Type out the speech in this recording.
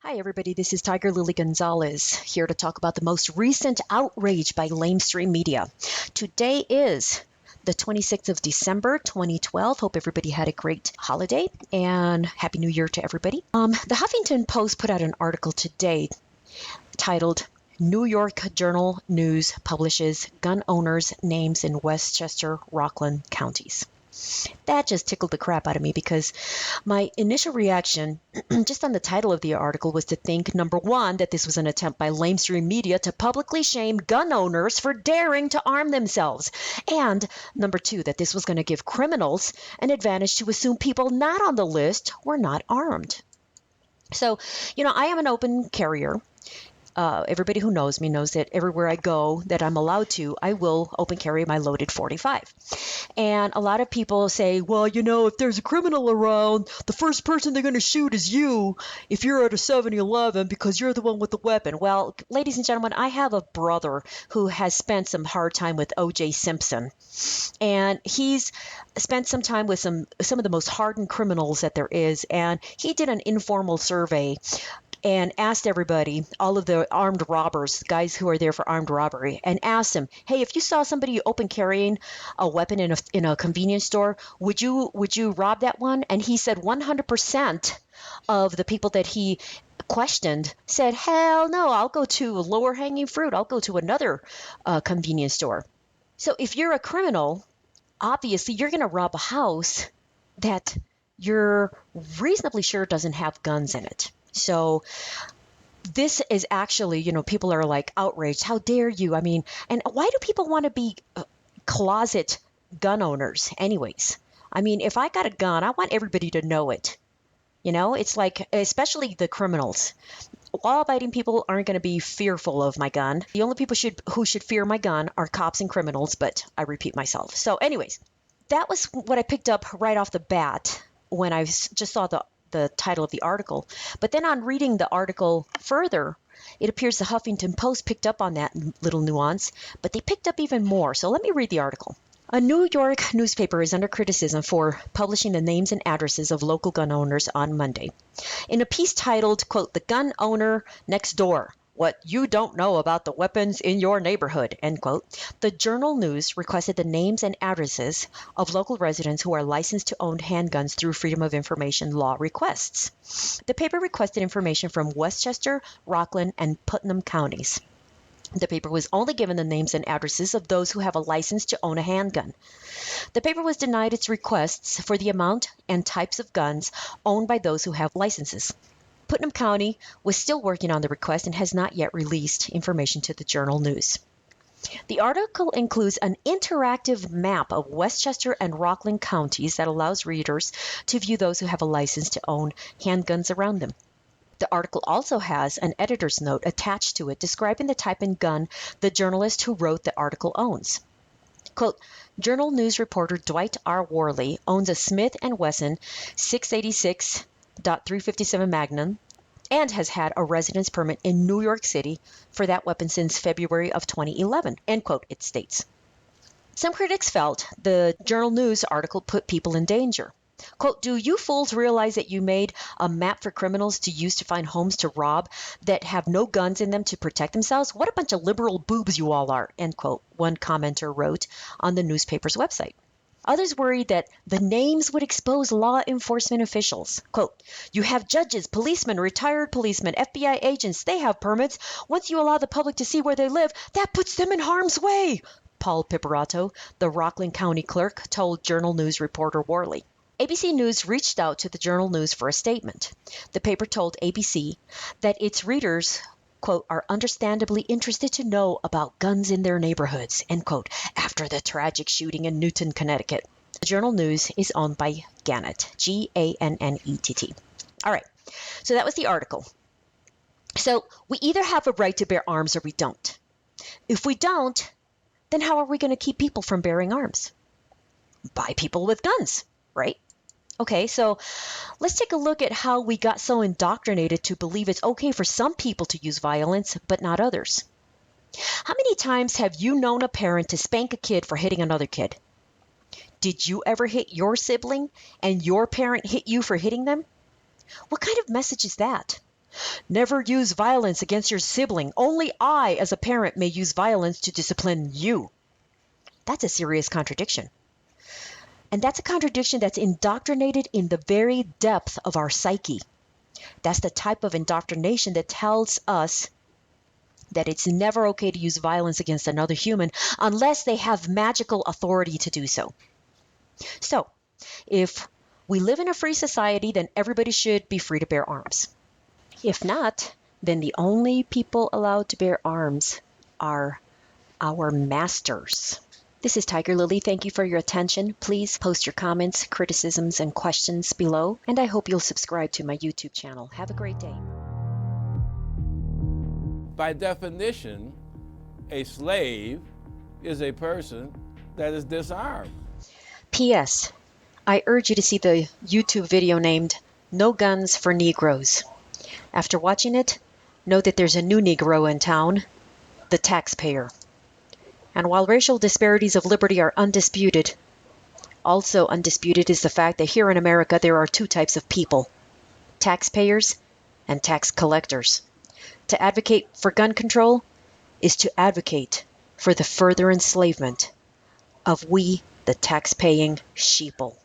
Hi, everybody. This is TigerLily Gonzalez here to talk about the most recent outrage by lamestream media. Today is the 26th of December, 2012. Hope everybody had a great holiday and Happy New Year to everybody. The Huffington Post put out an article today titled New York Journal News Publishes Gun Owners' Names in Westchester, Rockland Counties. That just tickled the crap out of me because my initial reaction, just on the title of the article, was to think, number one, that this was an attempt by lamestream media to publicly shame gun owners for daring to arm themselves. And number two, that this was going to give criminals an advantage to assume people not on the list were not armed. So, I am an open carrier. Everybody who knows me knows that everywhere I go that I'm allowed to, I will open carry my loaded .45. And a lot of people say, well, if there's a criminal around, the first person they're going to shoot is you if you're at a 7-Eleven because you're the one with the weapon. Well, ladies and gentlemen, I have a brother who has spent some hard time with O.J. Simpson. And he's spent some time with some of the most hardened criminals that there is. And he did an informal survey and asked everybody, all of the armed robbers, guys who are there for armed robbery, and asked them, hey, if you saw somebody open carrying a weapon in a convenience store, would you rob that one? And he said 100% of the people that he questioned said, hell no, I'll go to lower hanging fruit. I'll go to another convenience store. So if you're a criminal, obviously you're going to rob a house that you're reasonably sure doesn't have guns in it. So this is actually, people are like outraged. How dare you? I mean, and why do people want to be closet gun owners anyways? I mean, if I got a gun, I want everybody to know it. It's like, especially the criminals. Law-abiding people aren't going to be fearful of my gun. The only people who should fear my gun are cops and criminals, but I repeat myself. So anyways, that was what I picked up right off the bat when I just saw the title of the article. But then on reading the article further, it appears the Huffington Post picked up on that little nuance, but they picked up even more. So let me read the article. A New York newspaper is under criticism for publishing the names and addresses of local gun owners on Monday. In a piece titled, quote, "The Gun Owner Next Door, What You Don't Know About the Weapons in Your Neighborhood," end quote, the Journal News requested the names and addresses of local residents who are licensed to own handguns through Freedom of Information law requests. The paper requested information from Westchester, Rockland, and Putnam counties. The paper was only given the names and addresses of those who have a license to own a handgun. The paper was denied its requests for the amount and types of guns owned by those who have licenses. Putnam County was still working on the request and has not yet released information to the Journal News. The article includes an interactive map of Westchester and Rockland counties that allows readers to view those who have a license to own handguns around them. The article also has an editor's note attached to it describing the type and gun the journalist who wrote the article owns. Quote, Journal News reporter Dwight R. Worley owns a Smith & Wesson 686.357 Magnum and has had a residence permit in New York City for that weapon since February of 2011, end quote, it states. Some critics felt the Journal News article put people in danger. Quote, do you fools realize that you made a map for criminals to use to find homes to rob that have no guns in them to protect themselves? What a bunch of liberal boobs you all are, end quote, one commenter wrote on the newspaper's website. Others worried that the names would expose law enforcement officials. Quote, you have judges, policemen, retired policemen, FBI agents, they have permits. Once you allow the public to see where they live, that puts them in harm's way, Paul Piperato, the Rockland County clerk, told Journal News reporter Worley. ABC News reached out to the Journal News for a statement. The paper told ABC that its readers, quote, are understandably interested to know about guns in their neighborhoods, end quote, after the tragic shooting in Newton, Connecticut. The Journal News is owned by Gannett, Gannett. All right, so that was the article. So we either have a right to bear arms or we don't. If we don't, then how are we going to keep people from bearing arms? By people with guns, right? Okay, so let's take a look at how we got so indoctrinated to believe it's okay for some people to use violence, but not others. How many times have you known a parent to spank a kid for hitting another kid? Did you ever hit your sibling and your parent hit you for hitting them? What kind of message is that? Never use violence against your sibling. Only I, as a parent, may use violence to discipline you. That's a serious contradiction. And that's a contradiction that's indoctrinated in the very depth of our psyche. That's the type of indoctrination that tells us that it's never okay to use violence against another human unless they have magical authority to do so. So, if we live in a free society, then everybody should be free to bear arms. If not, then the only people allowed to bear arms are our masters. This is TigerLily. Thank you for your attention. Please post your comments, criticisms, and questions below, and I hope you'll subscribe to my YouTube channel. Have a great day. By definition, a slave is a person that is disarmed. P.S. I urge you to see the YouTube video named No Guns for Negroes. After watching it, know that there's a new Negro in town, the taxpayer. And while racial disparities of liberty are undisputed, also undisputed is the fact that here in America there are two types of people, taxpayers and tax collectors. To advocate for gun control is to advocate for the further enslavement of we, the tax-paying sheeple.